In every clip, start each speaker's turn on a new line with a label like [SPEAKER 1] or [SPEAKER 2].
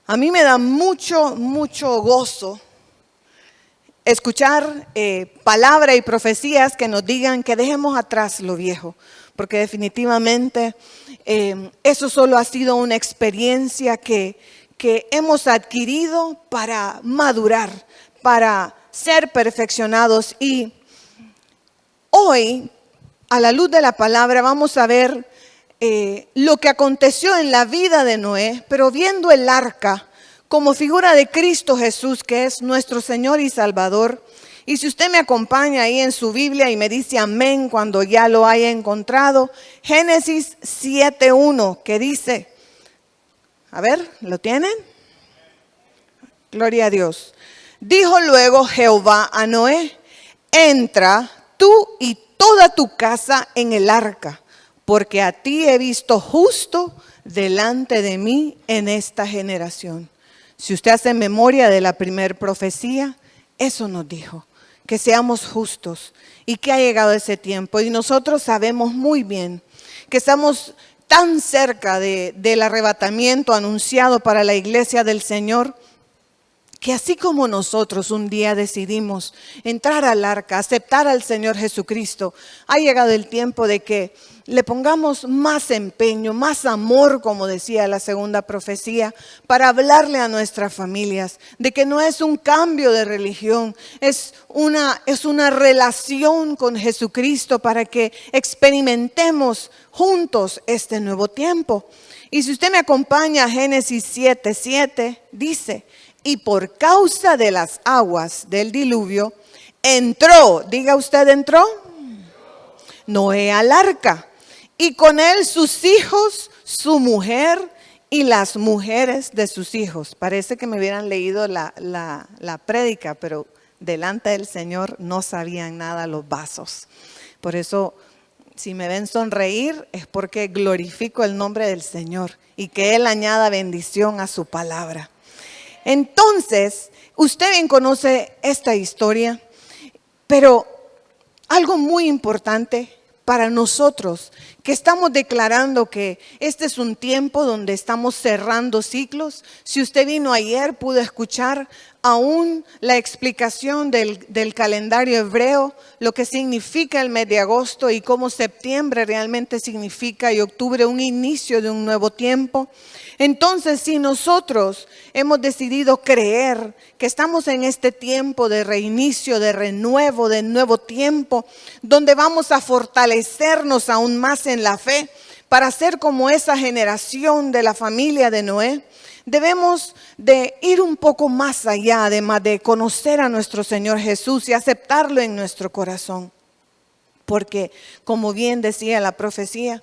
[SPEAKER 1] A mí me da mucho gozo escuchar palabra y profecías que nos digan que dejemos atrás lo viejo, porque definitivamente eso solo ha sido una experiencia que hemos adquirido para madurar, para ser perfeccionados. Y hoy, a la luz de la palabra, vamos a ver lo que aconteció en la vida de Noé, pero viendo el arca como figura de Cristo Jesús, que es nuestro Señor y Salvador. Y si usted me acompaña ahí en su Biblia y me dice amén cuando ya lo haya encontrado, Génesis 7:1, que dice, a ver, ¿lo tienen? Gloria a Dios. Dijo luego Jehová a Noé, entra tú y toda tu casa en el arca, porque a ti he visto justo delante de mí en esta generación. Si usted hace memoria de la primera profecía, eso nos dijo, que seamos justos y que ha llegado ese tiempo. Y nosotros sabemos muy bien que estamos tan cerca del arrebatamiento anunciado para la iglesia del Señor, que así como nosotros un día decidimos entrar al arca, aceptar al Señor Jesucristo, ha llegado el tiempo de que le pongamos más empeño, más amor, como decía la segunda profecía, para hablarle a nuestras familias de que no es un cambio de religión, es una relación con Jesucristo para que experimentemos juntos este nuevo tiempo. Y si usted me acompaña a Génesis 7:7, dice, y por causa de las aguas del diluvio, entró, diga usted, entró Noé al arca, y con él sus hijos, su mujer y las mujeres de sus hijos. Parece que me hubieran leído la prédica, pero delante del Señor no sabían nada los vasos. Por eso, si me ven sonreír, es porque glorifico el nombre del Señor y que Él añada bendición a su palabra. Entonces, usted bien conoce esta historia, pero algo muy importante para nosotros, que estamos declarando que este es un tiempo donde estamos cerrando ciclos. Si usted vino ayer, pudo escuchar aún la explicación del calendario hebreo, lo que significa el mes de agosto y cómo septiembre realmente significa y octubre un inicio de un nuevo tiempo. Entonces, si nosotros hemos decidido creer que estamos en este tiempo de reinicio, de renuevo, de nuevo tiempo, donde vamos a fortalecernos aún más en la fe para ser como esa generación de la familia de Noé, debemos de ir un poco más allá, además de conocer a nuestro Señor Jesús y aceptarlo en nuestro corazón. Porque, como bien decía la profecía,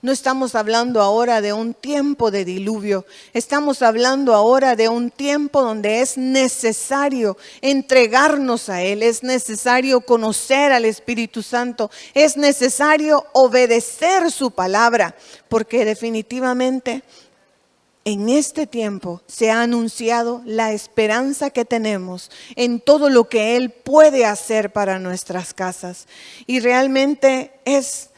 [SPEAKER 1] no estamos hablando ahora de un tiempo de diluvio, estamos hablando ahora de un tiempo donde es necesario entregarnos a Él, es necesario conocer al Espíritu Santo, es necesario obedecer su palabra, porque definitivamente en este tiempo se ha anunciado la esperanza que tenemos en todo lo que Él puede hacer para nuestras casas. Y realmente es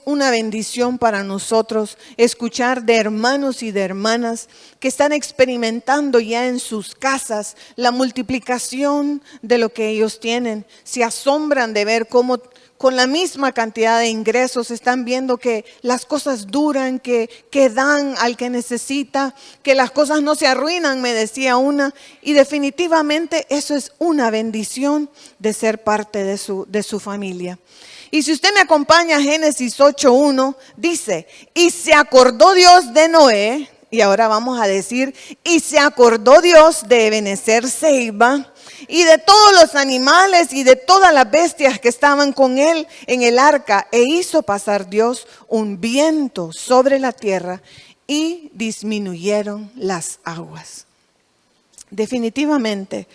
[SPEAKER 1] una bendición para nosotros escuchar de hermanos y de hermanas que están experimentando ya en sus casas la multiplicación de lo que ellos tienen. Se asombran de ver cómo con la misma cantidad de ingresos están viendo que las cosas duran, que dan al que necesita, que las cosas no se arruinan, me decía una. Y definitivamente eso es una bendición de ser parte de su familia. Y si usted me acompaña a Génesis 8:1, dice, y se acordó Dios de Noé, y ahora vamos a decir, y se acordó Dios de Ebenezer Seiba, y de todos los animales y de todas las bestias que estaban con él en el arca, e hizo pasar Dios un viento sobre la tierra, y disminuyeron las aguas. Definitivamente,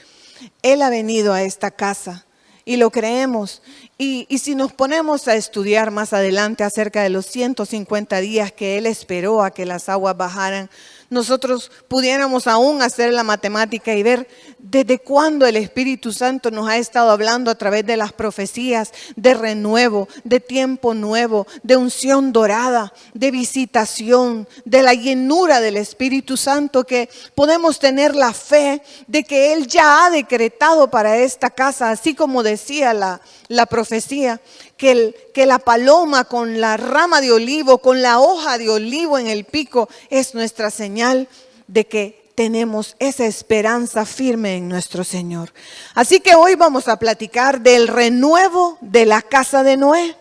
[SPEAKER 1] Él ha venido a esta casa, y lo creemos. Y si nos ponemos a estudiar más adelante acerca de los 150 días que Él esperó a que las aguas bajaran, nosotros pudiéramos aún hacer la matemática y ver desde cuándo el Espíritu Santo nos ha estado hablando a través de las profecías de renuevo, de tiempo nuevo, de unción dorada, de visitación, de la llenura del Espíritu Santo, que podemos tener la fe de que Él ya ha decretado para esta casa, así como decía la profecía, que la paloma con la rama de olivo, con la hoja de olivo en el pico, es nuestra señal de que tenemos esa esperanza firme en nuestro Señor. Así que hoy vamos a platicar del renuevo de la casa de Noé.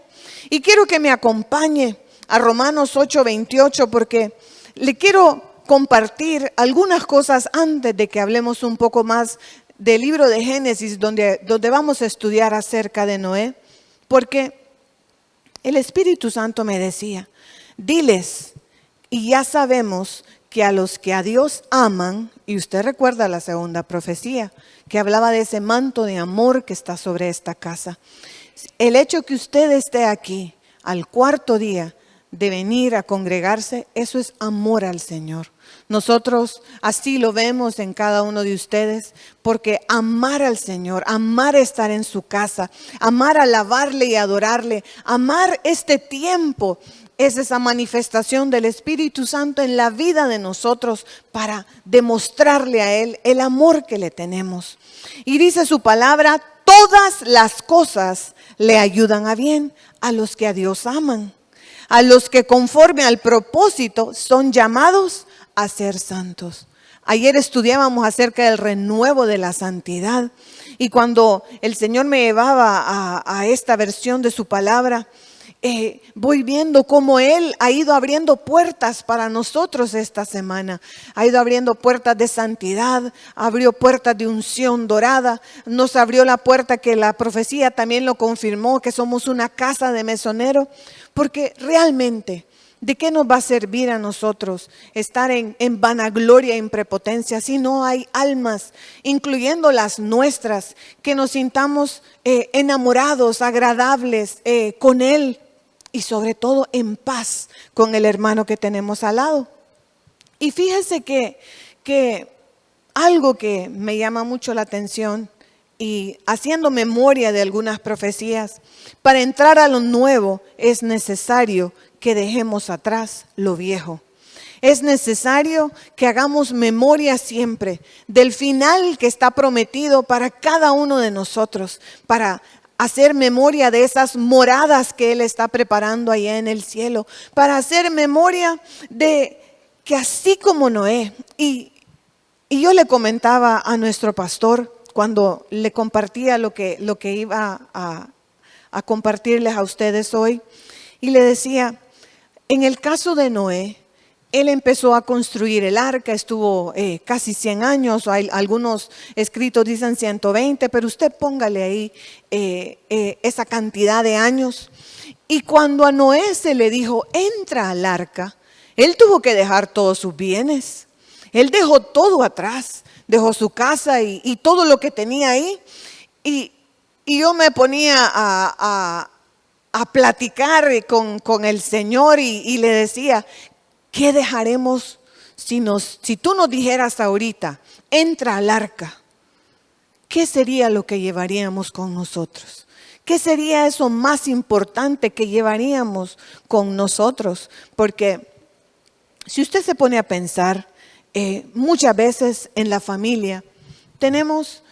[SPEAKER 1] Y quiero que me acompañe a Romanos 8:28 porque le quiero compartir algunas cosas antes de que hablemos un poco más del libro de Génesis, donde vamos a estudiar acerca de Noé. Porque el Espíritu Santo me decía, diles, y ya sabemos que a los que a Dios aman, y usted recuerda la segunda profecía, que hablaba de ese manto de amor que está sobre esta casa. El hecho que usted esté aquí al cuarto día de venir a congregarse, eso es amor al Señor. Nosotros así lo vemos en cada uno de ustedes, porque amar al Señor, amar estar en su casa, amar alabarle y adorarle, amar este tiempo, es esa manifestación del Espíritu Santo en la vida de nosotros para demostrarle a Él el amor que le tenemos. Y dice su palabra, todas las cosas le ayudan a bien a los que a Dios aman, a los que conforme al propósito son llamados a ser santos. Ayer estudiábamos acerca del renuevo de la santidad y cuando el Señor me llevaba a esta versión de su palabra, voy viendo cómo Él ha ido abriendo puertas para nosotros esta semana. Ha ido abriendo puertas de santidad, abrió puertas de unción dorada, nos abrió la puerta que la profecía también lo confirmó, que somos una casa de mesonero, porque realmente, ¿de qué nos va a servir a nosotros estar en vanagloria e en prepotencia si no hay almas, incluyendo las nuestras, que nos sintamos enamorados, agradables con Él y sobre todo en paz con el hermano que tenemos al lado? Y fíjese que algo que me llama mucho la atención y haciendo memoria de algunas profecías, para entrar a lo nuevo es necesario que dejemos atrás lo viejo. Es necesario que hagamos memoria siempre del final que está prometido para cada uno de nosotros, para hacer memoria de esas moradas que Él está preparando allá en el cielo, para hacer memoria de que así como Noé, y yo le comentaba a nuestro pastor cuando le compartía lo que iba a compartirles a ustedes hoy, y le decía, en el caso de Noé, él empezó a construir el arca, estuvo casi 100 años, algunos escritos dicen 120, pero usted póngale ahí esa cantidad de años. Y cuando a Noé se le dijo, entra al arca, él tuvo que dejar todos sus bienes. Él dejó todo atrás, dejó su casa y todo lo que tenía ahí. Y yo me ponía a platicar con el Señor y le decía, ¿qué dejaremos si tú nos dijeras ahorita, entra al arca? ¿Qué sería lo que llevaríamos con nosotros? ¿Qué sería eso más importante que llevaríamos con nosotros? Porque si usted se pone a pensar, muchas veces en la familia tenemos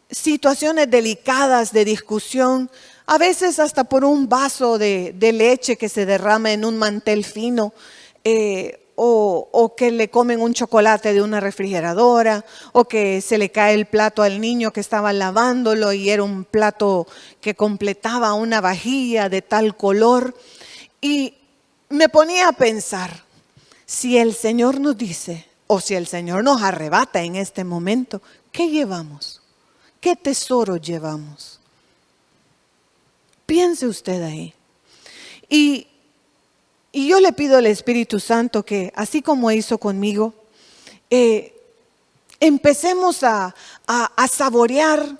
[SPEAKER 1] situaciones delicadas de discusión, a veces hasta por un vaso de leche que se derrama en un mantel fino, o que le comen un chocolate de una refrigeradora, o que se le cae el plato al niño que estaba lavándolo y era un plato que completaba una vajilla de tal color. Y me ponía a pensar, si el Señor nos dice, o si el Señor nos arrebata en este momento, ¿qué llevamos? ¿Qué tesoro llevamos? Piense usted ahí. Y yo le pido al Espíritu Santo que, así como hizo conmigo, empecemos a saborear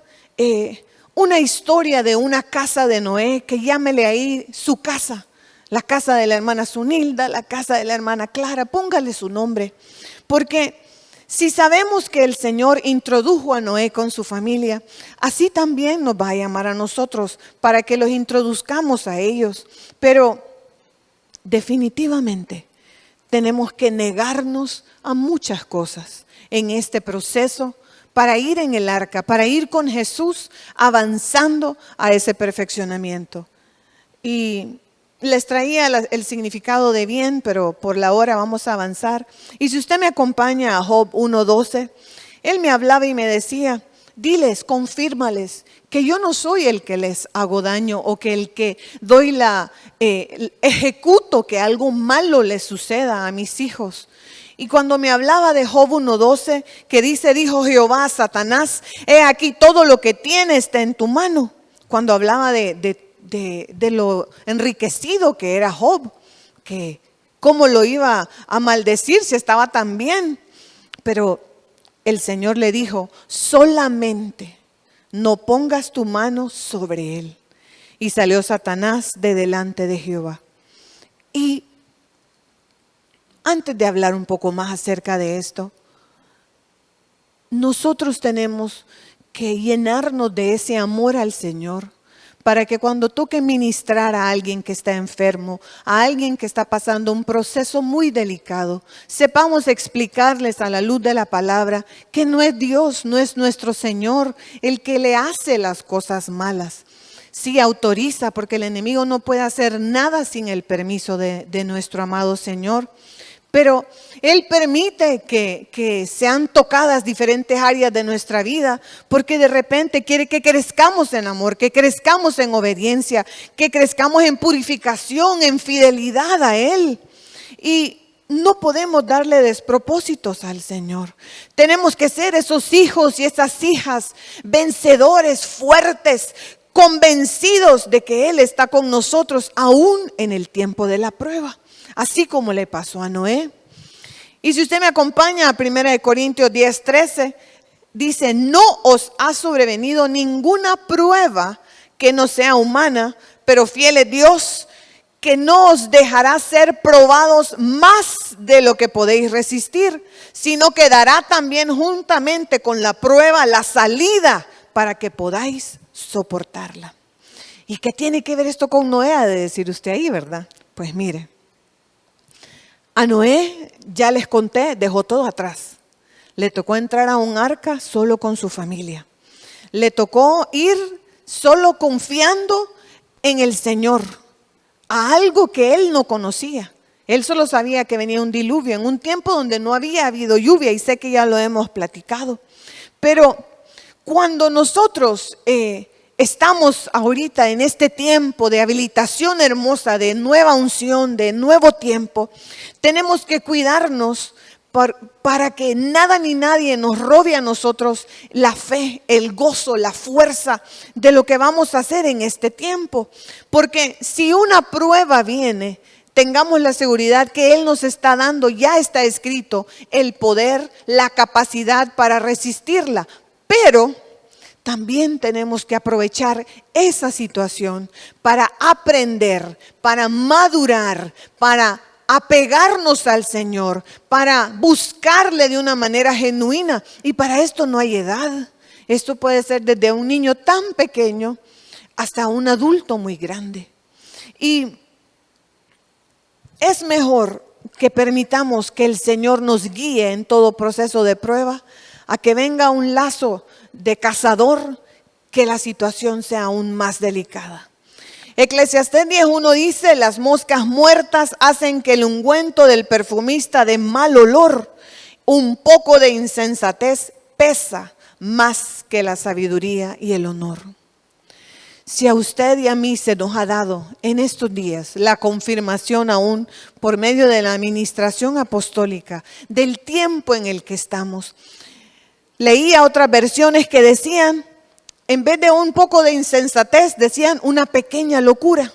[SPEAKER 1] una historia de una casa de Noé, que llámele ahí su casa. La casa de la hermana Zunilda, la casa de la hermana Clara, póngale su nombre. Porque si sabemos que el Señor introdujo a Noé con su familia, así también nos va a llamar a nosotros para que los introduzcamos a ellos. Pero definitivamente tenemos que negarnos a muchas cosas en este proceso para ir en el arca, para ir con Jesús avanzando a ese perfeccionamiento. Y les traía el significado de bien, pero por la hora vamos a avanzar. Y si usted me acompaña a Job 1:12, él me hablaba y me decía, diles, confírmales que yo no soy el que les hago daño o que el que doy ejecuto que algo malo les suceda a mis hijos. Y cuando me hablaba de Job 1:12, que dice, dijo Jehová a Satanás, he aquí todo lo que tienes está en tu mano. Cuando hablaba de lo enriquecido que era Job, que cómo lo iba a maldecir si estaba tan bien. Pero el Señor le dijo, solamente no pongas tu mano sobre él. Y salió Satanás de delante de Jehová. Y antes de hablar un poco más acerca de esto, nosotros tenemos que llenarnos de ese amor al Señor, para que cuando toque ministrar a alguien que está enfermo, a alguien que está pasando un proceso muy delicado, sepamos explicarles a la luz de la palabra que no es Dios, no es nuestro Señor el que le hace las cosas malas. Sí autoriza, porque el enemigo no puede hacer nada sin el permiso de nuestro amado Señor. Pero Él permite que sean tocadas diferentes áreas de nuestra vida, porque de repente quiere que crezcamos en amor, que crezcamos en obediencia, que crezcamos en purificación, en fidelidad a Él. Y no podemos darle despropósitos al Señor. Tenemos que ser esos hijos y esas hijas vencedores, fuertes, convencidos de que Él está con nosotros aún en el tiempo de la prueba. Así como le pasó a Noé. Y si usted me acompaña a 1 Corintios 10:13, dice, no os ha sobrevenido ninguna prueba que no sea humana, pero fiel es Dios, que no os dejará ser probados más de lo que podéis resistir, sino que dará también juntamente con la prueba la salida para que podáis soportarla. ¿Y qué tiene que ver esto con Noé? Ha de decir usted ahí, ¿verdad? Pues mire. A Noé, ya les conté, dejó todo atrás. Le tocó entrar a un arca solo con su familia. Le tocó ir solo confiando en el Señor, a algo que él no conocía. Él solo sabía que venía un diluvio en un tiempo donde no había habido lluvia, y sé que ya lo hemos platicado. Pero cuando nosotros estamos ahorita en este tiempo de habilitación hermosa, de nueva unción, de nuevo tiempo, tenemos que cuidarnos para que nada ni nadie nos robe a nosotros la fe, el gozo, la fuerza de lo que vamos a hacer en este tiempo. Porque si una prueba viene, tengamos la seguridad que Él nos está dando, ya está escrito, el poder, la capacidad para resistirla. Pero también tenemos que aprovechar esa situación para aprender, para madurar, para apegarnos al Señor, para buscarle de una manera genuina. Y para esto no hay edad. Esto puede ser desde un niño tan pequeño hasta un adulto muy grande. Y es mejor que permitamos que el Señor nos guíe en todo proceso de prueba, a que venga un lazo de cazador, que la situación sea aún más delicada. Eclesiastés 10:1 dice, las moscas muertas hacen que el ungüento del perfumista dé mal olor. Un poco de insensatez pesa más que la sabiduría y el honor. Si a usted y a mí se nos ha dado en estos días la confirmación aún por medio de la administración apostólica del tiempo en el que estamos, leía otras versiones que decían, en vez de un poco de insensatez, decían una pequeña locura,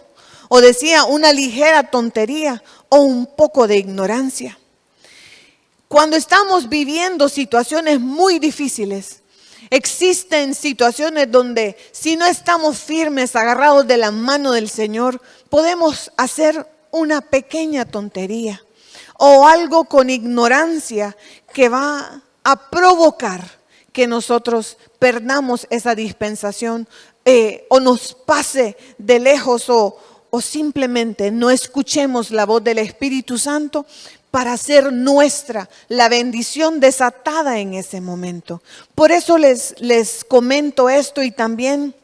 [SPEAKER 1] o decía una ligera tontería, o un poco de ignorancia. Cuando estamos viviendo situaciones muy difíciles, Existen situaciones donde si no estamos firmes, agarrados de la mano del Señor, podemos hacer una pequeña tontería o algo con ignorancia que va a provocar que nosotros perdamos esa dispensación o nos pase de lejos o simplemente no escuchemos la voz del Espíritu Santo para hacer nuestra la bendición desatada en ese momento. Por eso les comento esto y también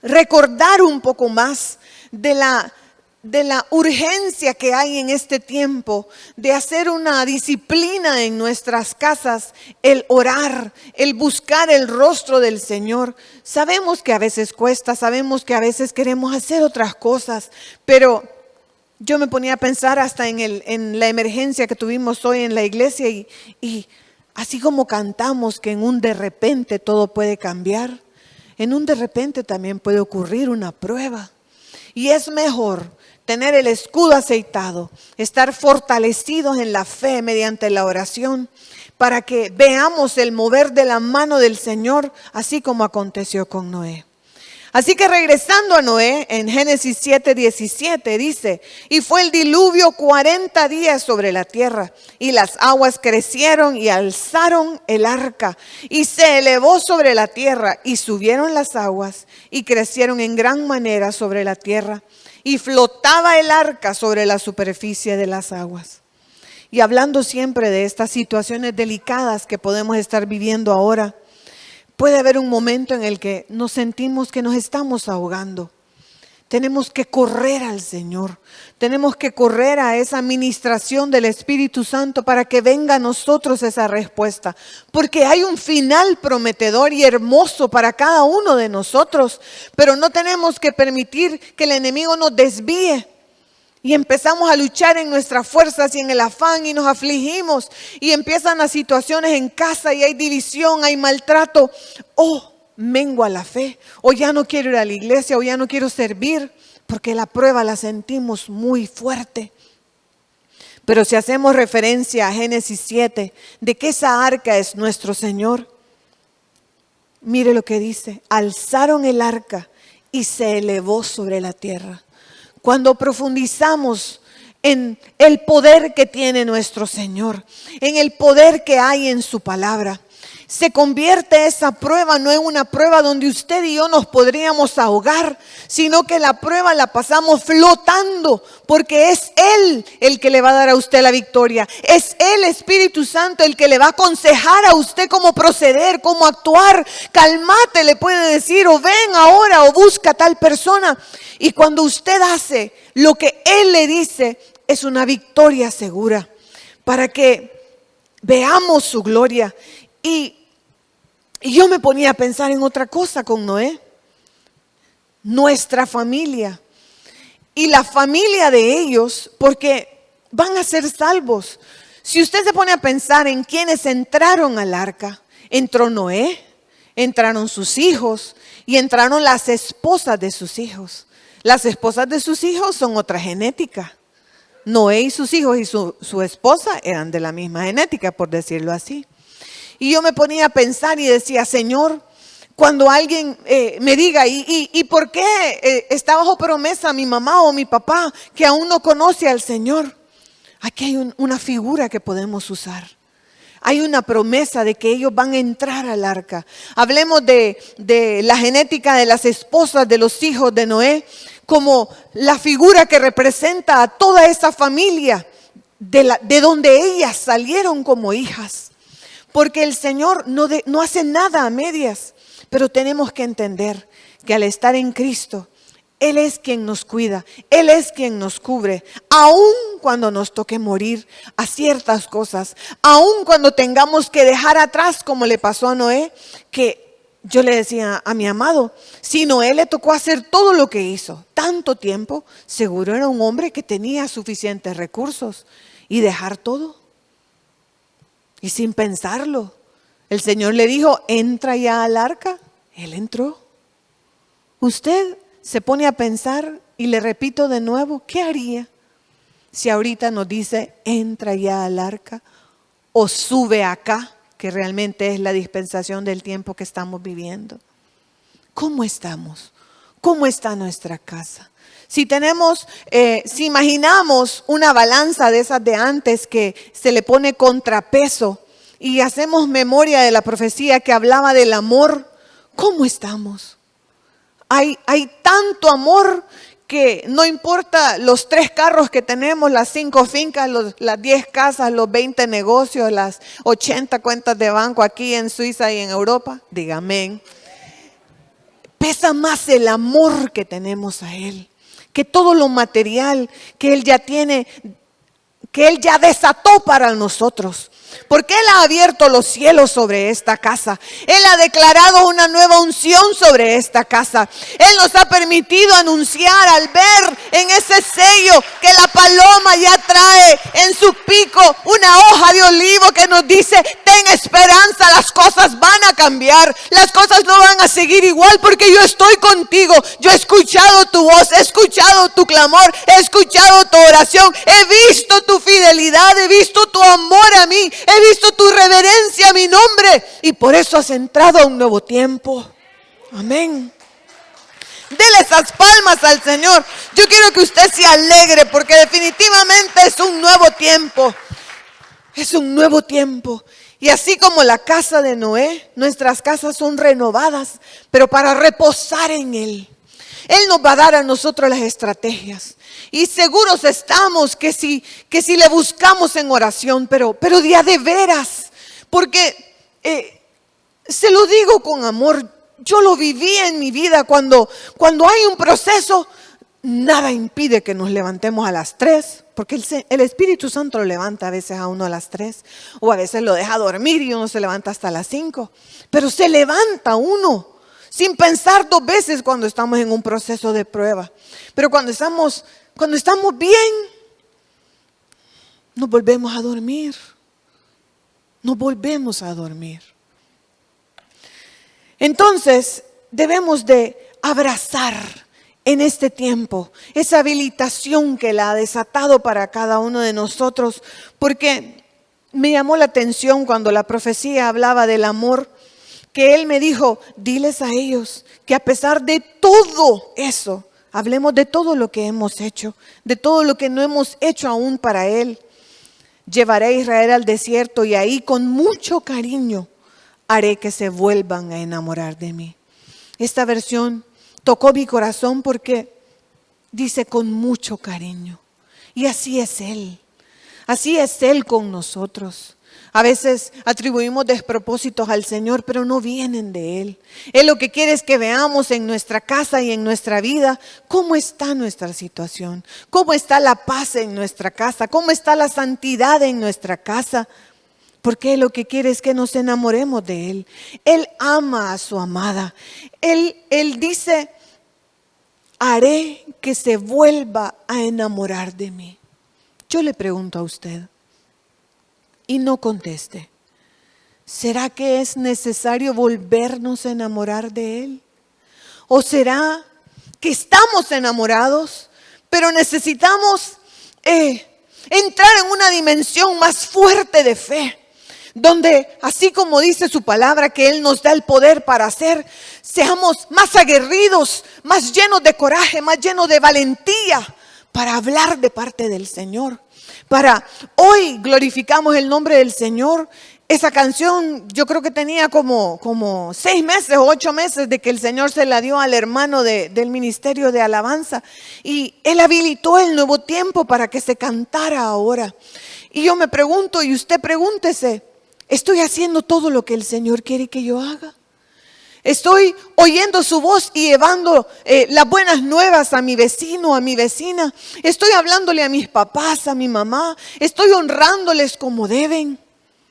[SPEAKER 1] recordar un poco más de la urgencia que hay en este tiempo de hacer una disciplina en nuestras casas, el orar, el buscar el rostro del Señor. Sabemos que a veces cuesta, sabemos que a veces queremos hacer otras cosas, pero yo me ponía a pensar hasta en la emergencia que tuvimos hoy en la iglesia y así como cantamos que en un de repente todo puede cambiar, en un de repente también puede ocurrir una prueba. Y es mejor tener el escudo aceitado, estar fortalecidos en la fe mediante la oración, para que veamos el mover de la mano del Señor, así como aconteció con Noé. Así que regresando a Noé, en Génesis 7:17 dice, y fue el diluvio 40 días sobre la tierra, y las aguas crecieron y alzaron el arca, y se elevó sobre la tierra, y subieron las aguas, y crecieron en gran manera sobre la tierra, y flotaba el arca sobre la superficie de las aguas. Y hablando siempre de estas situaciones delicadas que podemos estar viviendo ahora, puede haber un momento en el que nos sentimos que nos estamos ahogando. Tenemos que correr al Señor. Tenemos que correr a esa ministración del Espíritu Santo para que venga a nosotros esa respuesta. Porque hay un final prometedor y hermoso para cada uno de nosotros. Pero no tenemos que permitir que el enemigo nos desvíe. Y empezamos a luchar en nuestras fuerzas y en el afán y nos afligimos. Y empiezan las situaciones en casa y hay división, hay maltrato. Mengua la fe. O ya no quiero ir a la iglesia o ya no quiero servir. Porque la prueba la sentimos muy fuerte. Pero si hacemos referencia a Génesis 7, de que esa arca es nuestro Señor. Mire lo que dice. Alzaron el arca y se elevó sobre la tierra. Cuando profundizamos en el poder que tiene nuestro Señor, en el poder que hay en su palabra, se convierte esa prueba no en una prueba donde usted y yo nos podríamos ahogar, sino que la prueba la pasamos flotando, porque es Él el que le va a dar a usted la victoria. Es el Espíritu Santo el que le va a aconsejar a usted cómo proceder, cómo actuar. Calmate, le puede decir, o ven ahora, o busca a tal persona. Y cuando usted hace lo que Él le dice, es una victoria segura, para que veamos su gloria. Y yo me ponía a pensar en otra cosa con Noé. Nuestra familia y la familia de ellos, porque van a ser salvos. Si usted se pone a pensar en quienes entraron al arca, entró Noé, entraron sus hijos y entraron las esposas de sus hijos. Las esposas de sus hijos son otra genética. Noé y sus hijos y su esposa eran de la misma genética, por decirlo así. Y yo me ponía a pensar y decía, Señor, cuando alguien me diga, ¿y por qué está bajo promesa mi mamá o mi papá que aún no conoce al Señor? Aquí hay una figura que podemos usar. Hay una promesa de que ellos van a entrar al arca. Hablemos de la genética de las esposas de los hijos de Noé como la figura que representa a toda esa familia de donde ellas salieron como hijas. Porque el Señor no hace nada a medias, pero tenemos que entender que al estar en Cristo, Él es quien nos cuida, Él es quien nos cubre, aun cuando nos toque morir a ciertas cosas, aun cuando tengamos que dejar atrás, como le pasó a Noé, que yo le decía a mi amado, si Noé le tocó hacer todo lo que hizo, tanto tiempo, seguro era un hombre que tenía suficientes recursos y dejar todo. Y sin pensarlo, el Señor le dijo, entra ya al arca. Él entró. Usted se pone a pensar y le repito de nuevo, ¿qué haría si ahorita nos dice, entra ya al arca o sube acá que realmente es la dispensación del tiempo que estamos viviendo. ¿Cómo estamos? ¿Cómo está nuestra casa? Si imaginamos una balanza de esas de antes que se le pone contrapeso y hacemos memoria de la profecía que hablaba del amor, ¿cómo estamos? Hay tanto amor que no importa los 3 carros que tenemos, las 5 fincas, las 10 casas, los 20 negocios, las 80 cuentas de banco aquí en Suiza y en Europa. Dígame. Pesa más el amor que tenemos a Él, que todo lo material que Él ya tiene, que Él ya desató para nosotros. Porque Él ha abierto los cielos sobre esta casa. Él ha declarado una nueva unción sobre esta casa. Él nos ha permitido anunciar al ver en ese sello que la paloma ya trae en su pico una hoja de olivo que nos dice: ten esperanza, las cosas van a cambiar. Las cosas no van a seguir igual porque yo estoy contigo. Yo he escuchado tu voz, he escuchado tu clamor, he escuchado tu oración. He visto tu fidelidad, he visto tu amor a mí. He visto tu reverencia a mi nombre y por eso has entrado a un nuevo tiempo. Amén. Dele esas palmas al Señor. Yo quiero que usted se alegre porque definitivamente es un nuevo tiempo. Es un nuevo tiempo. Y así como la casa de Noé, nuestras casas son renovadas, pero para reposar en Él. Él nos va a dar a nosotros las estrategias. Y seguros estamos que si le buscamos en oración, pero de veras, porque se lo digo con amor, yo lo viví en mi vida cuando hay un proceso, nada impide que nos levantemos a las 3, porque el Espíritu Santo lo levanta a veces a uno a las 3, o a veces lo deja dormir y uno se levanta hasta las 5, pero se levanta uno sin pensar 2 veces cuando estamos en un proceso de prueba. Pero cuando estamos bien, nos volvemos a dormir. Nos volvemos a dormir. Entonces, debemos de abrazar en este tiempo esa habilitación que la ha desatado para cada uno de nosotros, porque me llamó la atención cuando la profecía hablaba del amor, que Él me dijo: diles a ellos que a pesar de todo eso, hablemos de todo lo que hemos hecho, de todo lo que no hemos hecho aún para Él. Llevaré a Israel al desierto y ahí con mucho cariño haré que se vuelvan a enamorar de mí. Esta versión tocó mi corazón porque dice con mucho cariño. Y así es Él. Así es Él con nosotros. A veces atribuimos despropósitos al Señor, pero no vienen de Él. Él lo que quiere es que veamos en nuestra casa y en nuestra vida cómo está nuestra situación, cómo está la paz en nuestra casa, cómo está la santidad en nuestra casa. Porque Él lo que quiere es que nos enamoremos de Él. Él ama a su amada. Él dice: haré que se vuelva a enamorar de mí. Yo le pregunto a usted, y no conteste, ¿será que es necesario volvernos a enamorar de Él? ¿O será que estamos enamorados, pero necesitamos entrar en una dimensión más fuerte de fe? Donde, así como dice su palabra, que Él nos da el poder para hacer, seamos más aguerridos, más llenos de coraje, más llenos de valentía para hablar de parte del Señor. Hoy glorificamos el nombre del Señor. Esa canción yo creo que tenía como 6 meses o 8 meses de que el Señor se la dio al hermano del ministerio de alabanza. Y Él habilitó el nuevo tiempo para que se cantara ahora. Y yo me pregunto, y usted pregúntese, ¿estoy haciendo todo lo que el Señor quiere que yo haga? Estoy oyendo su voz y llevando las buenas nuevas a mi vecino, a mi vecina. Estoy hablándole a mis papás, a mi mamá. Estoy honrándoles como deben.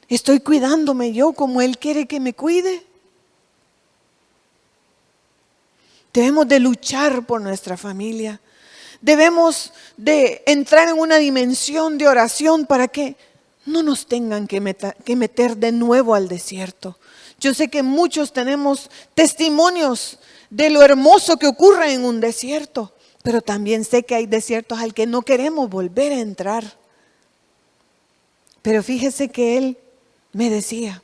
[SPEAKER 1] Estoy cuidándome yo como Él quiere que me cuide. Debemos de luchar por nuestra familia. Debemos de entrar en una dimensión de oración para que no nos tengan que meter de nuevo al desierto. Yo sé que muchos tenemos testimonios de lo hermoso que ocurre en un desierto, pero también sé que hay desiertos al que no queremos volver a entrar. Pero fíjese que Él me decía,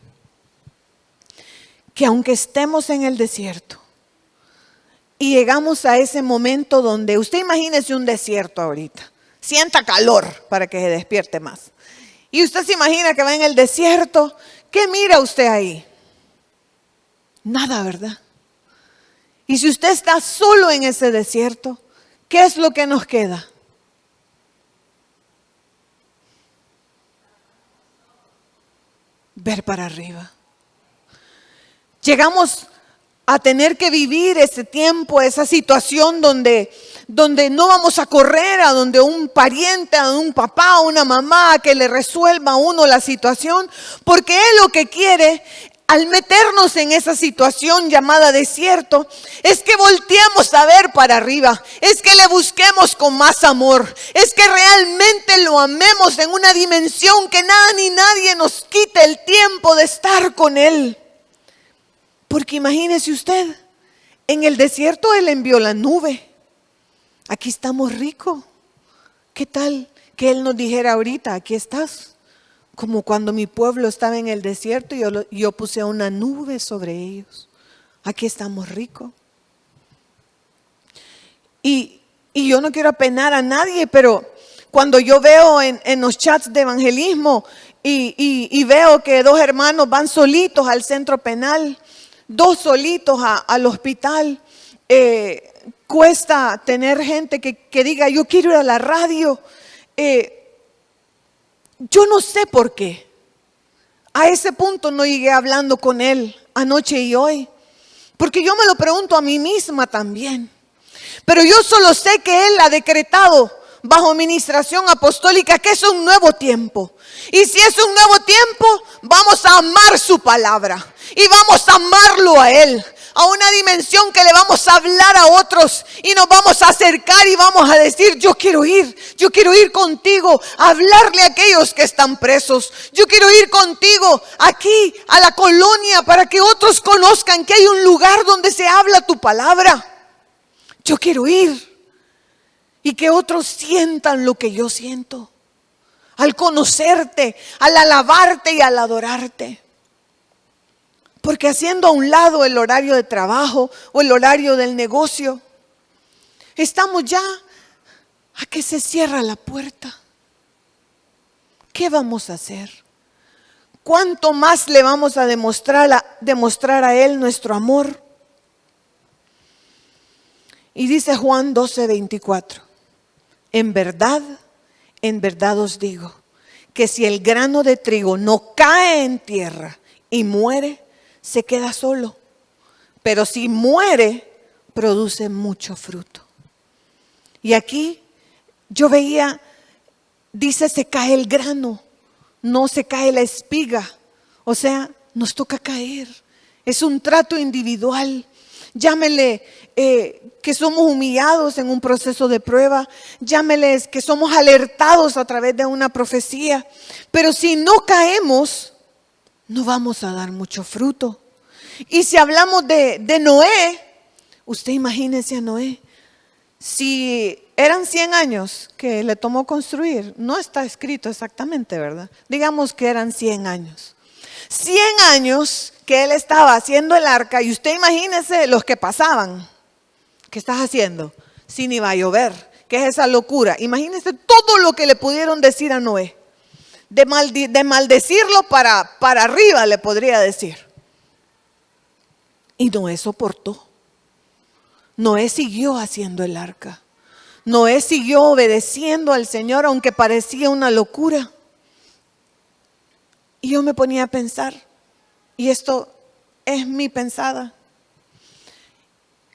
[SPEAKER 1] que aunque estemos en el desierto y llegamos a ese momento donde, usted imagínese un desierto ahorita, sienta calor para que se despierte más. Y usted se imagina que va en el desierto, ¿qué mira usted ahí? Nada, ¿verdad? Y si usted está solo en ese desierto, ¿qué es lo que nos queda? Ver para arriba. Llegamos a tener que vivir ese tiempo, esa situación donde no vamos a correr a donde un pariente, a un papá, una mamá que le resuelva a uno la situación, porque Él lo que quiere al meternos en esa situación llamada desierto es que volteemos a ver para arriba, es que le busquemos con más amor, es que realmente lo amemos en una dimensión que nada ni nadie nos quite el tiempo de estar con Él. Porque imagínese usted, en el desierto Él envió la nube. Aquí estamos ricos. ¿Qué tal que Él nos dijera ahorita, aquí estás? Como cuando mi pueblo estaba en el desierto y yo puse una nube sobre ellos. Aquí estamos ricos. Y yo no quiero apenar a nadie, pero cuando yo veo en los chats de evangelismo y veo que 2 hermanos van solitos al centro penal, 2 solitos al hospital, cuesta tener gente que diga, yo quiero ir a la radio. Yo no sé por qué. A ese punto no llegué hablando con él anoche y hoy. Porque yo me lo pregunto a mí misma también. Pero yo solo sé que Él ha decretado bajo administración apostólica que es un nuevo tiempo. Y si es un nuevo tiempo, vamos a amar su palabra. Y vamos a amarlo a Él. A una dimensión que le vamos a hablar a otros y nos vamos a acercar y vamos a decir, yo quiero ir contigo a hablarle a aquellos que están presos. Yo quiero ir contigo aquí a la colonia para que otros conozcan que hay un lugar donde se habla tu palabra. Yo quiero ir y que otros sientan lo que yo siento al conocerte, al alabarte y al adorarte. Porque haciendo a un lado el horario de trabajo o el horario del negocio, estamos ya a que se cierra la puerta. ¿Qué vamos a hacer? ¿Cuánto más le vamos a demostrar a Él nuestro amor? Y dice Juan 12:24, en verdad os digo, que si el grano de trigo no cae en tierra y muere, se queda solo, pero si muere, produce mucho fruto. Y aquí yo veía, dice se cae el grano, no se cae la espiga, o sea, nos toca caer, es un trato individual. Llámele que somos humillados en un proceso de prueba, llámeles que somos alertados a través de una profecía, pero si no caemos, no vamos a dar mucho fruto. Y si hablamos de Noé, usted imagínese a Noé, si eran 100 años que le tomó construir, no está escrito exactamente, ¿verdad? Digamos que eran 100 años. 100 años que él estaba haciendo el arca y usted imagínese los que pasaban. ¿Qué estás haciendo? Si ni va a llover, ¿qué es esa locura? Imagínese todo lo que le pudieron decir a Noé. De maldecirlo para arriba le podría decir. Y Noé soportó. Noé siguió haciendo el arca. Noé siguió obedeciendo al Señor aunque parecía una locura. Y yo me ponía a pensar, y esto es mi pensada.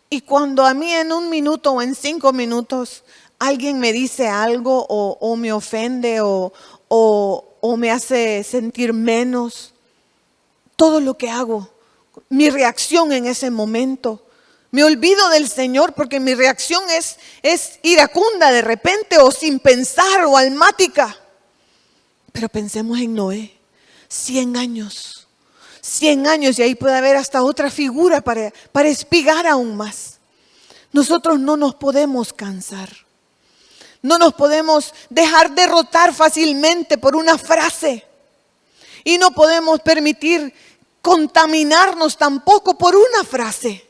[SPEAKER 1] Y cuando a mí en 1 minuto o en 5 minutos alguien me dice algo o me ofende o me hace sentir menos, todo lo que hago, mi reacción en ese momento, me olvido del Señor porque mi reacción es iracunda de repente o sin pensar o almática. Pero pensemos en Noé, 100 años y ahí puede haber hasta otra figura para espigar aún más. Nosotros no nos podemos cansar. No nos podemos dejar derrotar fácilmente por una frase. Y no podemos permitir contaminarnos tampoco por una frase.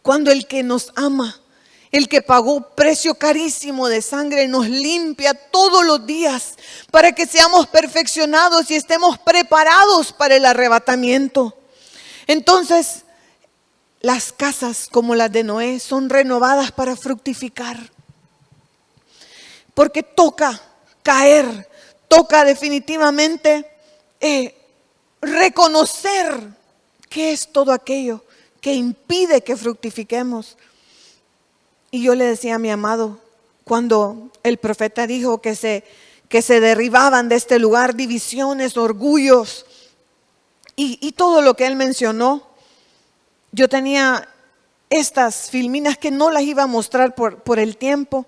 [SPEAKER 1] Cuando el que nos ama, el que pagó precio carísimo de sangre, nos limpia todos los días para que seamos perfeccionados y estemos preparados para el arrebatamiento. Entonces, las casas como las de Noé son renovadas para fructificar. Porque toca caer, toca definitivamente reconocer qué es todo aquello que impide que fructifiquemos. Y yo le decía a mi amado, cuando el profeta dijo que se derribaban de este lugar divisiones, orgullos y todo lo que él mencionó, yo tenía estas filminas que no las iba a mostrar por el tiempo,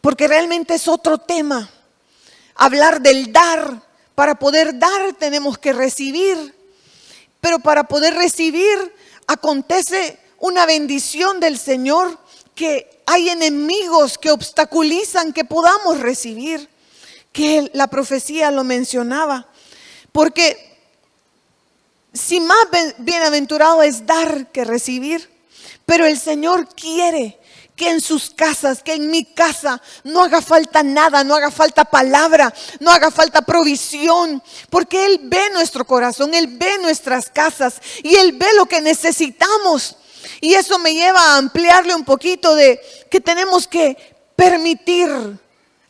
[SPEAKER 1] porque realmente es otro tema. Hablar del dar, para poder dar tenemos que recibir, pero para poder recibir acontece una bendición del Señor, que hay enemigos que obstaculizan que podamos recibir, que la profecía lo mencionaba, porque si más bienaventurado es dar que recibir, pero el Señor quiere que en sus casas, que en mi casa no haga falta nada, no haga falta palabra, no haga falta provisión, porque Él ve nuestro corazón, Él ve nuestras casas y Él ve lo que necesitamos. Y eso me lleva a ampliarle un poquito de que tenemos que permitir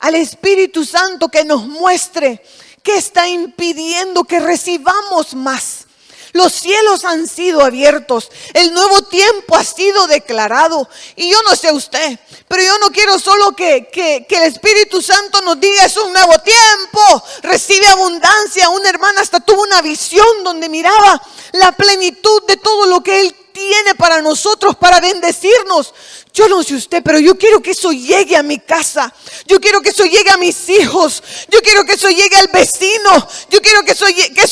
[SPEAKER 1] al Espíritu Santo que nos muestre qué está impidiendo que recibamos más. Los cielos han sido abiertos, el nuevo tiempo ha sido declarado. Y yo no sé usted, pero yo no quiero solo que el Espíritu Santo nos diga es un nuevo tiempo, recibe abundancia. Una hermana hasta tuvo una visión donde miraba la plenitud de todo lo que Él tiene para nosotros, para bendecirnos. Yo no sé usted, pero yo quiero que eso llegue a mi casa. Yo quiero que eso llegue a mis hijos. Yo quiero que eso llegue al vecino. Yo quiero que eso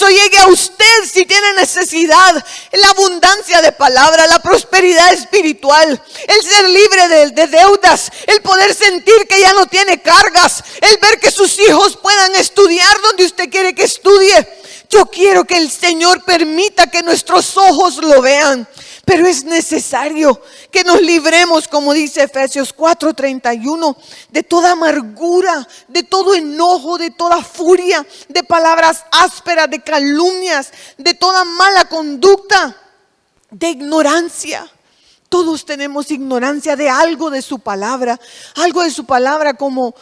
[SPEAKER 1] llegue a usted si tiene necesidad. La abundancia de palabra, la prosperidad espiritual, el ser libre de deudas, el poder sentir que ya no tiene cargas, el ver que sus hijos puedan estudiar donde usted quiere que estudie. Yo quiero que el Señor permita que nuestros ojos lo vean. Pero es necesario que nos libremos, como dice Efesios 4:31, de toda amargura, de todo enojo, de toda furia, de palabras ásperas, de calumnias, de toda mala conducta, de ignorancia. Todos tenemos ignorancia de algo de su palabra como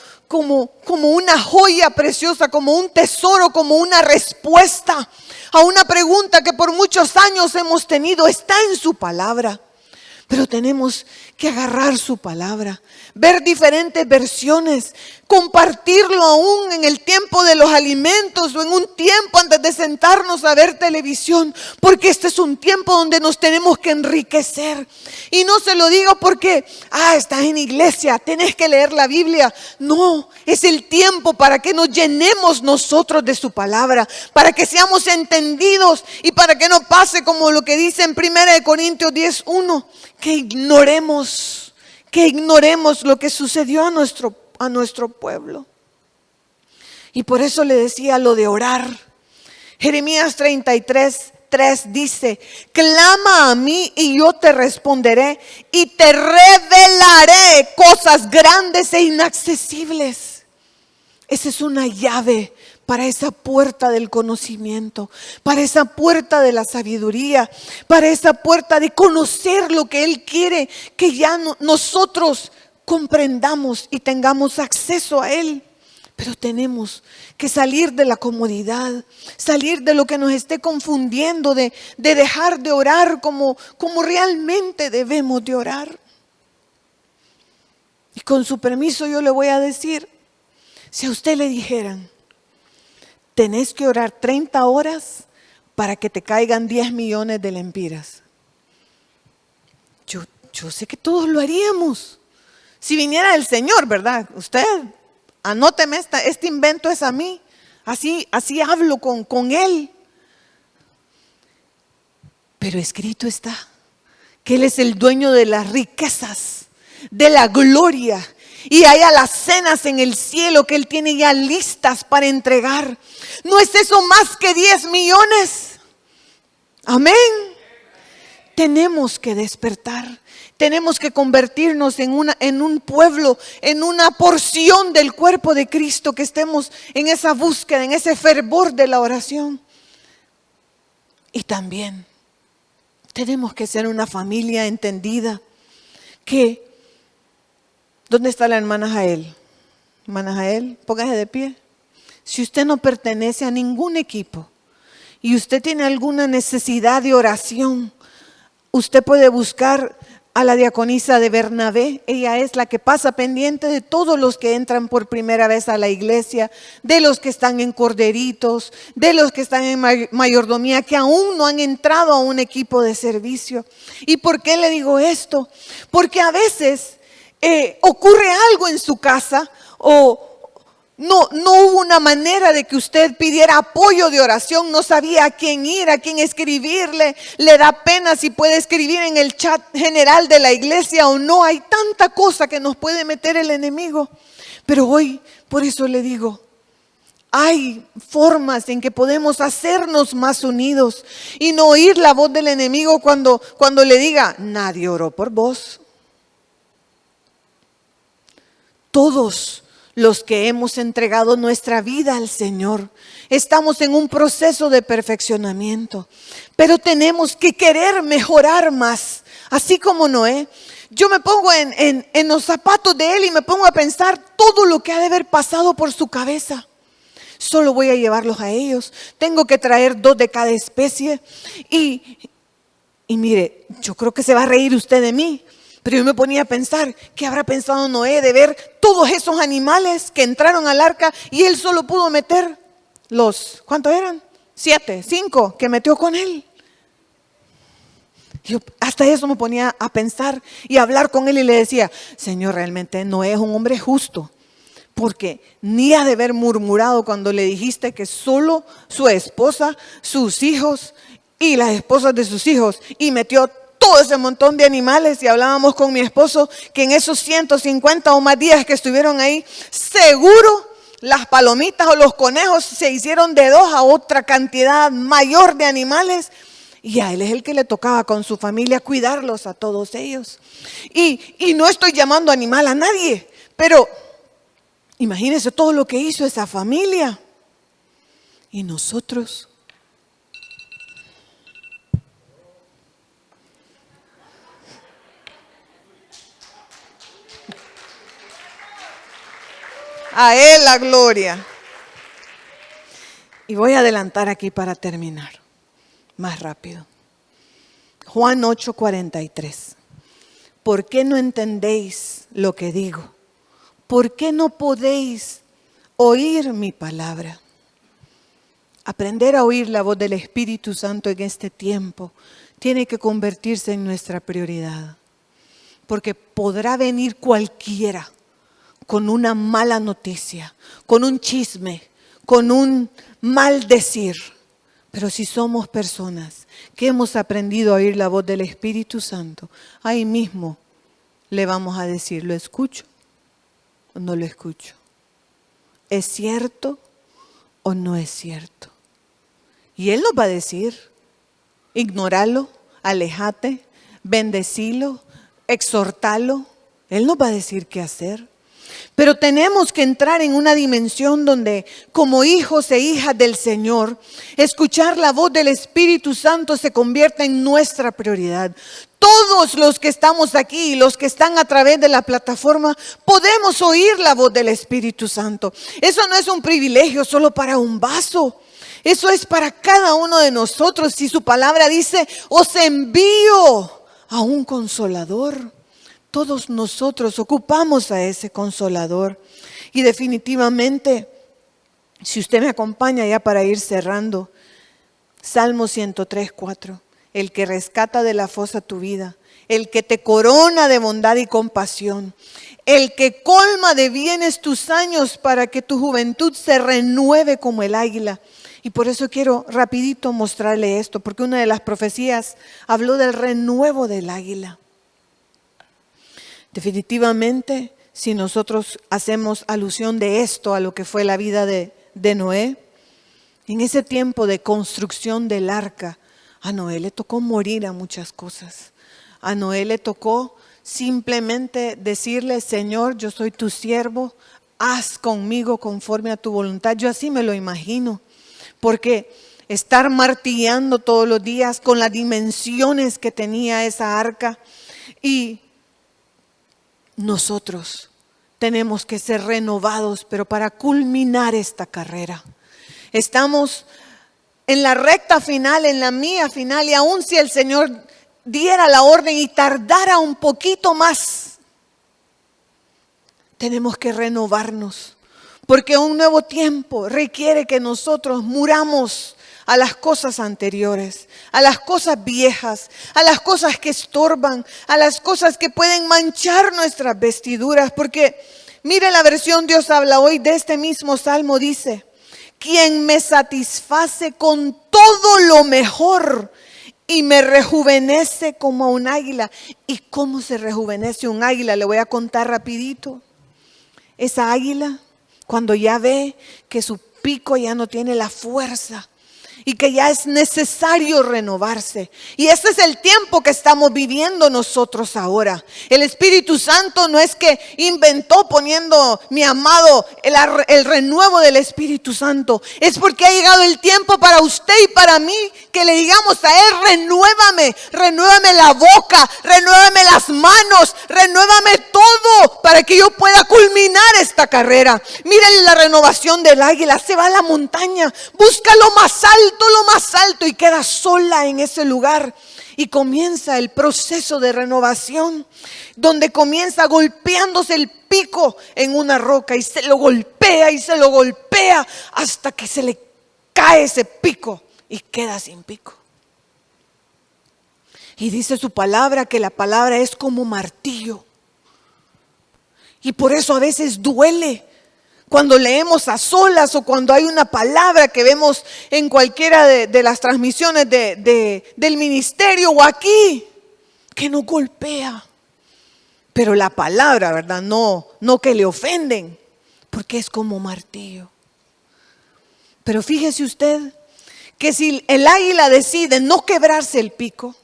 [SPEAKER 1] una joya preciosa, como un tesoro, como una respuesta a una pregunta que por muchos años hemos tenido. Está en su palabra. Pero tenemos que agarrar su palabra, ver diferentes versiones, compartirlo aún en el tiempo de los alimentos o en un tiempo antes de sentarnos a ver televisión, porque este es un tiempo donde nos tenemos que enriquecer. Y no se lo digo porque, estás en iglesia, tenés que leer la Biblia. No, es el tiempo para que nos llenemos nosotros de su palabra, para que seamos entendidos y para que no pase como lo que dice en 1 Corintios 10:1. Que ignoremos lo que sucedió a nuestro pueblo. Y por eso le decía lo de orar. Jeremías 33:3 dice: clama a mí y yo te responderé y te revelaré cosas grandes e inaccesibles. Esa es una llave para esa puerta del conocimiento, para esa puerta de la sabiduría, para esa puerta de conocer lo que Él quiere que ya nosotros comprendamos y tengamos acceso a Él. Pero tenemos que salir de la comodidad, salir de lo que nos esté confundiendo, de dejar de orar como realmente debemos de orar. Y con su permiso yo le voy a decir, si a usted le dijeran, tenés que orar 30 horas para que te caigan 10 millones de lempiras. Yo sé que todos lo haríamos. Si viniera el Señor, ¿verdad? Usted, anóteme, este invento es a mí. Así hablo con Él. Pero escrito está que Él es el dueño de las riquezas, de la gloria. Y hay alacenas en el cielo que Él tiene ya listas para entregar. ¿No es eso más que 10 millones? Amén. Tenemos que despertar. Tenemos que convertirnos en un pueblo, en una porción del cuerpo de Cristo, que estemos en esa búsqueda, en ese fervor de la oración. Y también tenemos que ser una familia entendida. ¿Dónde está la hermana Jael? Hermana Jael, póngase de pie. Si usted no pertenece a ningún equipo y usted tiene alguna necesidad de oración, usted puede buscar a la diaconisa de Bernabé. Ella es la que pasa pendiente de todos los que entran por primera vez a la iglesia, de los que están en corderitos, de los que están en mayordomía, que aún no han entrado a un equipo de servicio. ¿Y por qué le digo esto? Porque a veces ocurre algo en su casa o no hubo una manera de que usted pidiera apoyo de oración, no sabía a quién ir, a quién escribirle, le da pena si puede escribir en el chat general de la iglesia o no. Hay tanta cosa que nos puede meter el enemigo. Pero hoy, por eso le digo, hay formas en que podemos hacernos más unidos y no oír la voz del enemigo cuando le diga, nadie oró por vos. Todos los que hemos entregado nuestra vida al Señor estamos en un proceso de perfeccionamiento, pero tenemos que querer mejorar más, así como Noé. Yo me pongo en los zapatos de él y me pongo a pensar todo lo que ha de haber pasado por su cabeza. Solo voy a llevarlos a ellos, tengo que traer 2 de cada especie y mire, yo creo que se va a reír usted de mí. Pero yo me ponía a pensar, ¿qué habrá pensado Noé de ver todos esos animales que entraron al arca y él solo pudo meter ¿cuántos eran? 7, 5 que metió con él? Yo hasta eso me ponía a pensar y a hablar con él y le decía, Señor, realmente Noé es un hombre justo, porque ni ha de haber murmurado cuando le dijiste que solo su esposa, sus hijos y las esposas de sus hijos, y metió todo ese montón de animales. Y hablábamos con mi esposo que en esos 150 o más días que estuvieron ahí, seguro las palomitas o los conejos se hicieron de 2 a otra cantidad mayor de animales. Y a él es el que le tocaba con su familia cuidarlos a todos ellos. Y no estoy llamando animal a nadie, pero imagínense todo lo que hizo esa familia. Y nosotros, a él la gloria. Y voy a adelantar aquí para terminar más rápido. Juan 8:43. ¿Por qué no entendéis lo que digo? ¿Por qué no podéis oír mi palabra? Aprender a oír la voz del Espíritu Santo en este tiempo tiene que convertirse en nuestra prioridad. Porque podrá venir cualquiera con una mala noticia, con un chisme, con un mal decir. Pero si somos personas que hemos aprendido a oír la voz del Espíritu Santo, ahí mismo le vamos a decir, ¿lo escucho o no lo escucho? ¿Es cierto o no es cierto? Y Él nos va a decir, ignóralo, aléjate, bendecilo, exhortalo. Él nos va a decir qué hacer. Pero tenemos que entrar en una dimensión donde, como hijos e hijas del Señor, escuchar la voz del Espíritu Santo se convierta en nuestra prioridad. Todos los que estamos aquí y los que están a través de la plataforma podemos oír la voz del Espíritu Santo. Eso no es un privilegio solo para un vaso. Eso es para cada uno de nosotros. Si su palabra dice, os envío a un consolador. Todos nosotros ocupamos a ese consolador. Y definitivamente, si usted me acompaña ya para ir cerrando, Salmo 103:4. El que rescata de la fosa tu vida, el que te corona de bondad y compasión, el que colma de bienes tus años para que tu juventud se renueve como el águila. Y por eso quiero rapidito mostrarle esto, porque una de las profecías habló del renuevo del águila. Definitivamente, si nosotros hacemos alusión de esto a lo que fue la vida de Noé, en ese tiempo de construcción del arca, A Noé le tocó morir a muchas cosas. A Noé le tocó simplemente decirle: Señor, yo soy tu siervo, haz conmigo conforme a tu voluntad. Yo así me lo imagino, porque estar martillando todos los días con las dimensiones que tenía esa arca. Y nosotros tenemos que ser renovados, pero para culminar esta carrera. Estamos en la recta final, en la mía final, y aun si el Señor diera la orden y tardara un poquito más, tenemos que renovarnos, porque un nuevo tiempo requiere que nosotros muramos a las cosas anteriores, a las cosas viejas, a las cosas que estorban, a las cosas que pueden manchar nuestras vestiduras. Porque mire, la versión Dios habla hoy de este mismo salmo, dice: quien me satisface con todo lo mejor y me rejuvenece como a un águila. ¿Y cómo se rejuvenece un águila? Le voy a contar rapidito. Esa águila, cuando ya ve que su pico ya no tiene la fuerza y que ya es necesario renovarse. Y este es el tiempo que estamos viviendo nosotros ahora. El Espíritu Santo no es que inventó poniendo, mi amado, el renuevo del Espíritu Santo. Es porque ha llegado el tiempo para usted y para mí que le digamos a Él: renuévame la boca, renuévame las manos, renuévame todo para que yo pueda culminar esta carrera. Miren la renovación del águila: se va a la montaña, busca lo más alto y queda sola en ese lugar. Y comienza el proceso de renovación, donde comienza golpeándose el pico en una roca y se lo golpea hasta que se le cae ese pico y queda sin pico. Y dice su palabra que la palabra es como martillo. Y por eso a veces duele cuando leemos a solas o cuando hay una palabra que vemos en cualquiera de las transmisiones del ministerio o aquí, que nos golpea. Pero la palabra, ¿verdad? No que le ofenden, porque es como martillo. Pero fíjese usted que si el águila decide no quebrarse el pico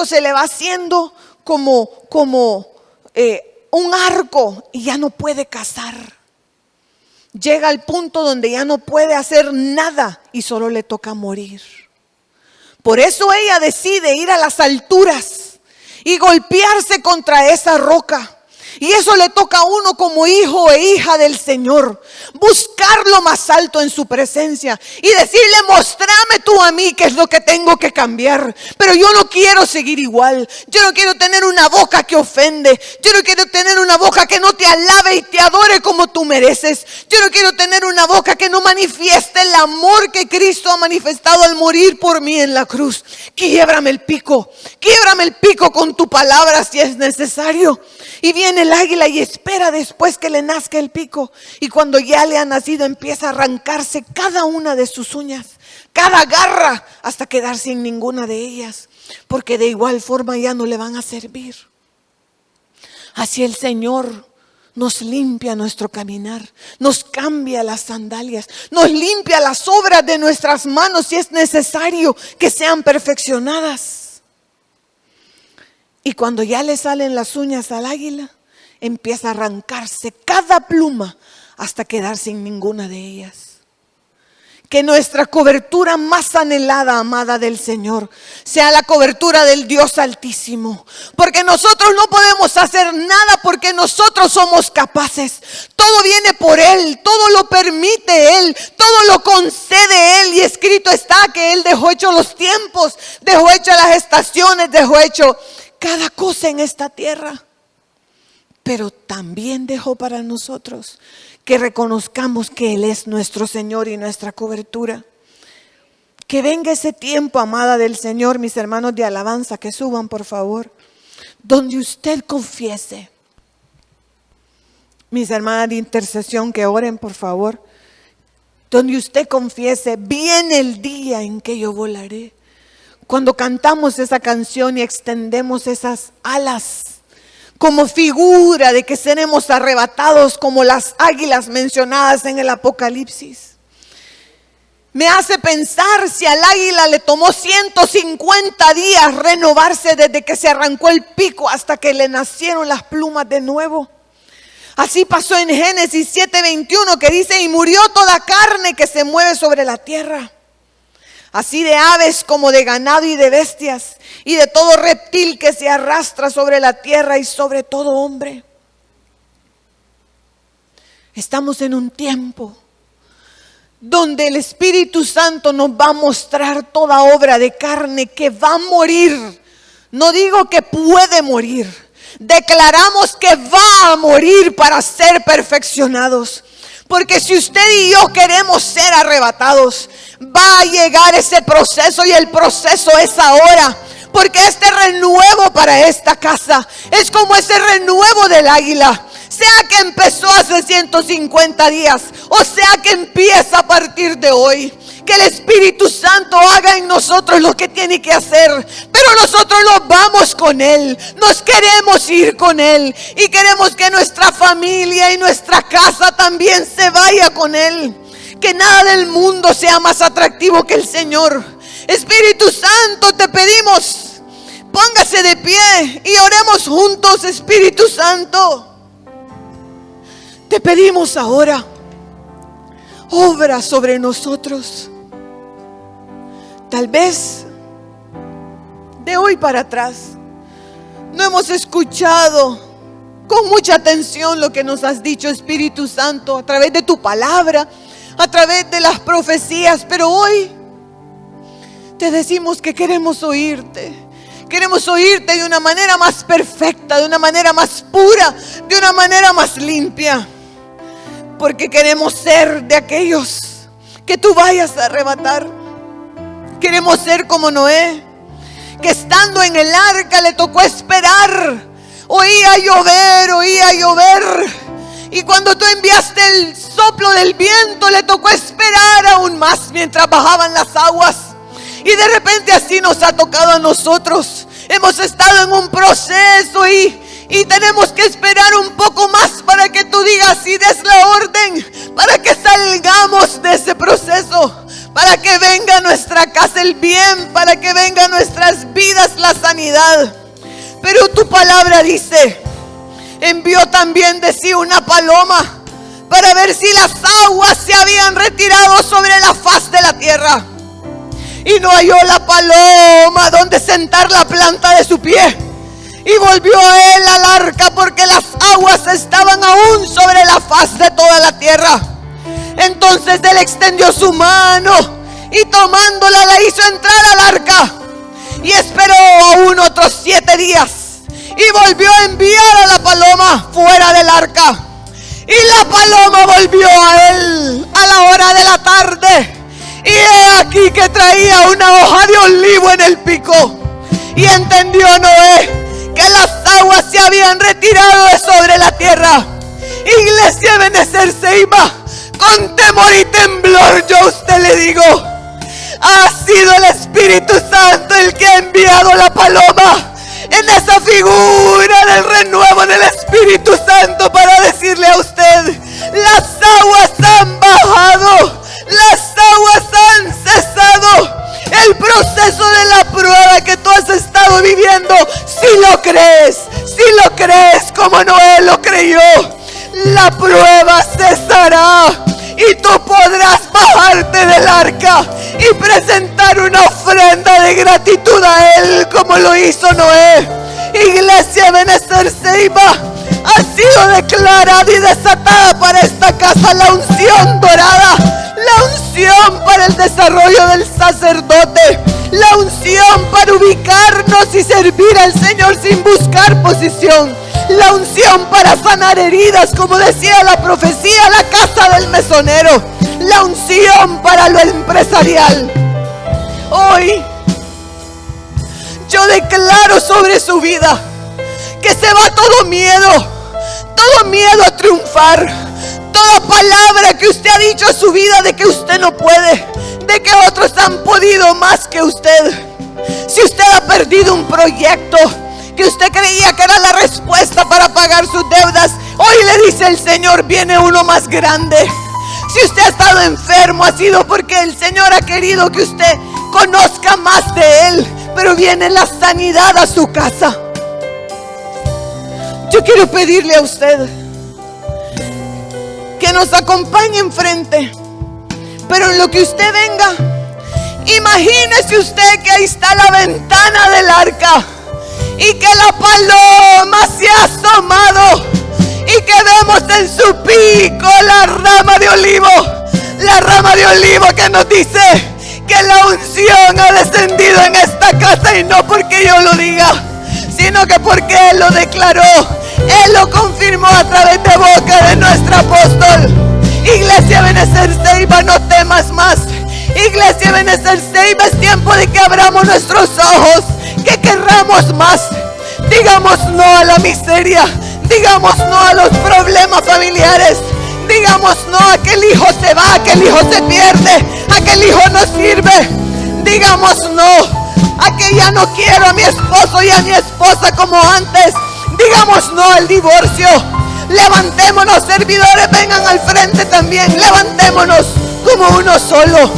[SPEAKER 1] se le va haciendo como un arco y ya no puede cazar. Llega al punto donde ya no puede hacer nada y solo le toca morir. Por eso ella decide ir a las alturas y golpearse contra esa roca. Y eso le toca a uno como hijo e hija del Señor: buscar lo más alto en su presencia y decirle: mostrame tú a mí qué es lo que tengo que cambiar. Pero yo no quiero seguir igual. Yo no quiero tener una boca que ofende. Yo no quiero tener una boca que no te alabe y te adore como tú mereces. Yo no quiero tener una boca que no manifieste el amor que Cristo ha manifestado al morir por mí en la cruz. Quiebrame el pico con tu palabra si es necesario. Y viene el águila y espera después que le nazca el pico. Y cuando ya le ha nacido, empieza a arrancarse cada una de sus uñas, cada garra, hasta quedar sin ninguna de ellas, porque de igual forma ya no le van a servir. Así el Señor nos limpia nuestro caminar, nos cambia las sandalias, nos limpia las obras de nuestras manos si es necesario que sean perfeccionadas. Y cuando ya le salen las uñas al águila, empieza a arrancarse cada pluma hasta quedar sin ninguna de ellas. Que nuestra cobertura más anhelada, amada del Señor, sea la cobertura del Dios Altísimo. Porque nosotros no podemos hacer nada porque nosotros somos capaces. Todo viene por Él, todo lo permite Él, todo lo concede Él. Y escrito está que Él dejó hecho los tiempos, dejó hecho las estaciones, dejó hecho cada cosa en esta tierra. Pero también dejó para nosotros que reconozcamos que Él es nuestro Señor y nuestra cobertura. Que venga ese tiempo, amada del Señor, mis hermanos de alabanza, que suban por favor, donde usted confiese. Mis hermanas de intercesión, que oren por favor. Donde usted confiese: viene el día en que yo volaré. Cuando cantamos esa canción y extendemos esas alas como figura de que seremos arrebatados como las águilas mencionadas en el Apocalipsis. Me hace pensar si al águila le tomó 150 días renovarse desde que se arrancó el pico hasta que le nacieron las plumas de nuevo. Así pasó en Génesis 7:21, que dice: y murió toda carne que se mueve sobre la tierra, así de aves como de ganado y de bestias, y de todo reptil que se arrastra sobre la tierra, y sobre todo hombre. Estamos en un tiempo donde el Espíritu Santo nos va a mostrar toda obra de carne que va a morir. No digo que puede morir, declaramos que va a morir para ser perfeccionados. Porque si usted y yo queremos ser arrebatados, va a llegar ese proceso, y el proceso es ahora. Porque este renuevo para esta casa es como ese renuevo del águila. Sea que empezó hace 150 días, o sea que empieza a partir de hoy. Que el Espíritu Santo haga en nosotros lo que tiene que hacer. Pero nosotros nos vamos con Él. Nos queremos ir con Él. Y queremos que nuestra familia y nuestra casa también se vaya con Él. Que nada del mundo sea más atractivo que el Señor. Espíritu Santo, te pedimos, póngase de pie y oremos juntos. Espíritu Santo, te pedimos ahora, obra sobre nosotros. Tal vez de hoy para atrás no hemos escuchado con mucha atención lo que nos has dicho, Espíritu Santo, a través de tu palabra, a través de las profecías. Pero hoy te decimos que queremos oírte. Queremos oírte de una manera más perfecta, de una manera más pura, de una manera más limpia. Porque queremos ser de aquellos que tú vayas a arrebatar. Queremos ser como Noé, que estando en el arca le tocó esperar. Oía llover. Y cuando tú enviaste el soplo del viento, le tocó esperar aún más mientras bajaban las aguas. Y de repente así nos ha tocado a nosotros. Hemos estado en un proceso y tenemos que esperar un poco más para que tú digas y des la orden, para que salgamos de ese proceso, para que venga a nuestra casa el bien, para que venga a nuestras vidas la sanidad. Pero tu palabra dice: envió también de sí una paloma para ver si las aguas se habían retirado sobre la faz de la tierra. Y no halló la paloma donde sentar la planta de su pie. Y volvió a él al arca, porque las aguas estaban aún sobre la faz de toda la tierra. Entonces él extendió su mano y tomándola la hizo entrar al arca. Y esperó aún otros 7 días. Y volvió a enviar a la paloma fuera del arca. Y la paloma volvió a él a la hora de la tarde. Y he aquí que traía una hoja de olivo en el pico. Y entendió Noé que las aguas se habían retirado de sobre la tierra. Iglesia de Benecer Ceiba, con temor y temblor yo a usted le digo: ha sido el Espíritu Santo el que ha enviado la paloma en esa figura del renuevo del Espíritu Santo para decirle a usted: las aguas han bajado, las aguas han cesado. El proceso de la prueba que tú has estado viviendo, si lo crees como Noé lo creyó, la prueba cesará y tú podrás bajarte del arca y presentar una ofrenda de gratitud a Él como lo hizo Noé. Iglesia Benecer Ceiba, ha sido declarada y desatada para esta casa la unción dorada, la unción para el desarrollo del sacerdote, la unción para ubicarnos y servir al Señor sin buscar posición, la unción para sanar heridas, como decía la profecía, la casa del mesonero, la unción para lo empresarial. Hoy yo declaro sobre su vida que se va todo miedo a triunfar, toda palabra que usted ha dicho a su vida de que usted no puede, de que otros han podido más que usted. Si usted ha perdido un proyecto que usted creía que era la respuesta para pagar sus deudas, hoy le dice el Señor: viene uno más grande. Si usted ha estado enfermo, ha sido porque el Señor ha querido que usted conozca más de Él. Pero viene la sanidad a su casa. Yo quiero pedirle a usted que nos acompañe enfrente. Pero en lo que usted venga, imagínese usted que ahí está la ventana del arca y que la paloma se ha asomado y que vemos en su pico la rama de olivo. La rama de olivo que nos dice que la unción ha descendido en esta casa, y no porque yo lo diga, sino que porque Él lo declaró. Él lo confirmó a través de boca de nuestro apóstol. Iglesia Ebenecer Ceiba, no temas más. Iglesia Ebenecer Ceiba, es tiempo de que abramos nuestros ojos, que querramos más. Digamos no a la miseria, digamos no a los problemas familiares, digamos no a que el hijo se va, a que el hijo se pierde, a que el hijo no sirve. Digamos no a que ya no quiero a mi esposo y a mi esposa como antes. Digamos no al divorcio. Levantémonos, servidores, vengan al frente también. Levantémonos como uno solo.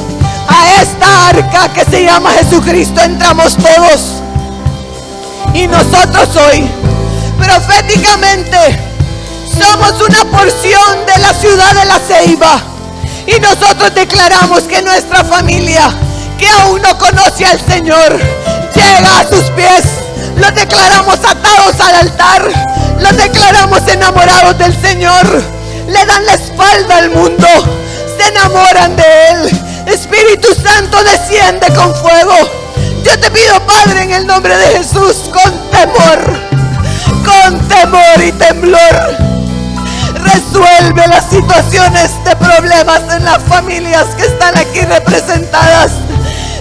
[SPEAKER 1] A esta arca que se llama Jesucristo entramos todos. Y nosotros hoy, proféticamente, somos una porción de la ciudad de La Ceiba. Y nosotros declaramos que nuestra familia, que aún no conoce al Señor, llega a sus pies. Los declaramos atados al altar. Los declaramos enamorados del Señor. Le dan la espalda al mundo. Se enamoran de Él. Espíritu Santo, desciende con fuego. Yo te pido, Padre, en el nombre de Jesús, con temor y temblor, resuelve las situaciones de problemas en las familias que están aquí representadas.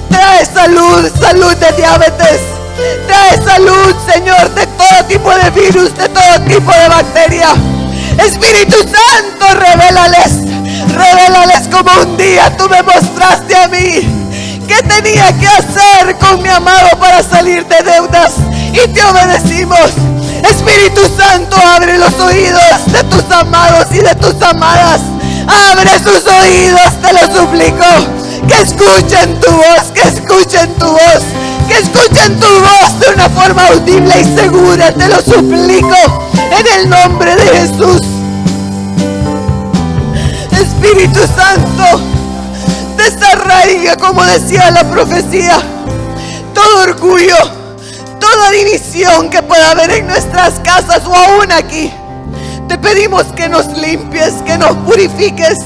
[SPEAKER 1] Trae salud, salud de diabetes. Trae salud, Señor, de todo tipo de virus, de todo tipo de bacteria. Espíritu Santo, revélales como un día tú me mostraste a mí qué tenía que hacer con mi amado para salir de deudas, y te obedecimos. Espíritu Santo, abre los oídos de tus amados y de tus amadas. Abre sus oídos, te lo suplico. Que escuchen tu voz, que escuchen tu voz, que escuchen tu voz de una forma audible y segura. Te lo suplico en el nombre de Jesús. Espíritu Santo, desarraiga, como decía la profecía, todo orgullo, toda división que pueda haber en nuestras casas o aún aquí. Te pedimos que nos limpies, que nos purifiques,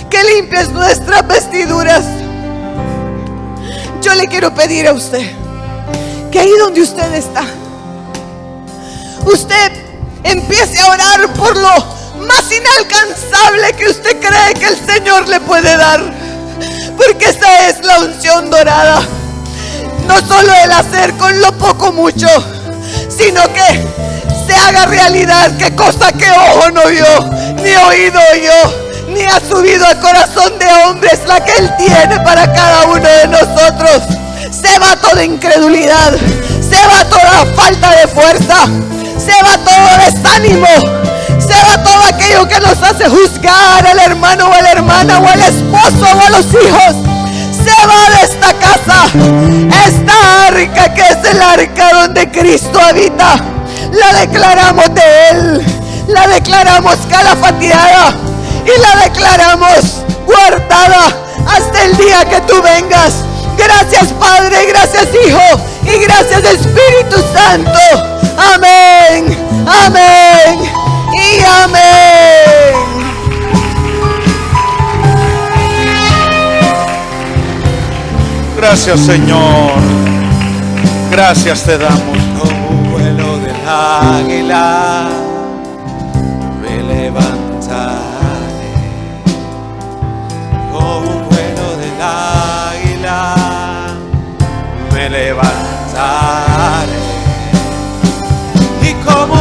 [SPEAKER 1] que limpies nuestras vestiduras. Yo le quiero pedir a usted que ahí donde usted está, usted empiece a orar por lo más inalcanzable que usted cree que el Señor le puede dar, porque esa es la unción dorada. No solo el hacer con lo poco mucho, sino que se haga realidad que cosa que ojo no vio, ni oído oyó, ni ha subido al corazón de hombres la que Él tiene para cada uno de nosotros. Se va toda incredulidad, se va toda falta de fuerza, se va todo desánimo, se va todo aquello que nos hace juzgar al hermano o a la hermana o al esposo o a los hijos. Se va de esta casa. Esta arca, que es el arca donde Cristo habita, la declaramos de Él, la declaramos calafateada y la declaramos guardada hasta el día que tú vengas. Gracias, Padre, gracias, Hijo, y gracias, Espíritu Santo. Amén, amén y amén.
[SPEAKER 2] Gracias, Señor. Gracias te damos.
[SPEAKER 3] Como vuelo del águila me levantaré. Como vuelo del águila me levantaré. Y como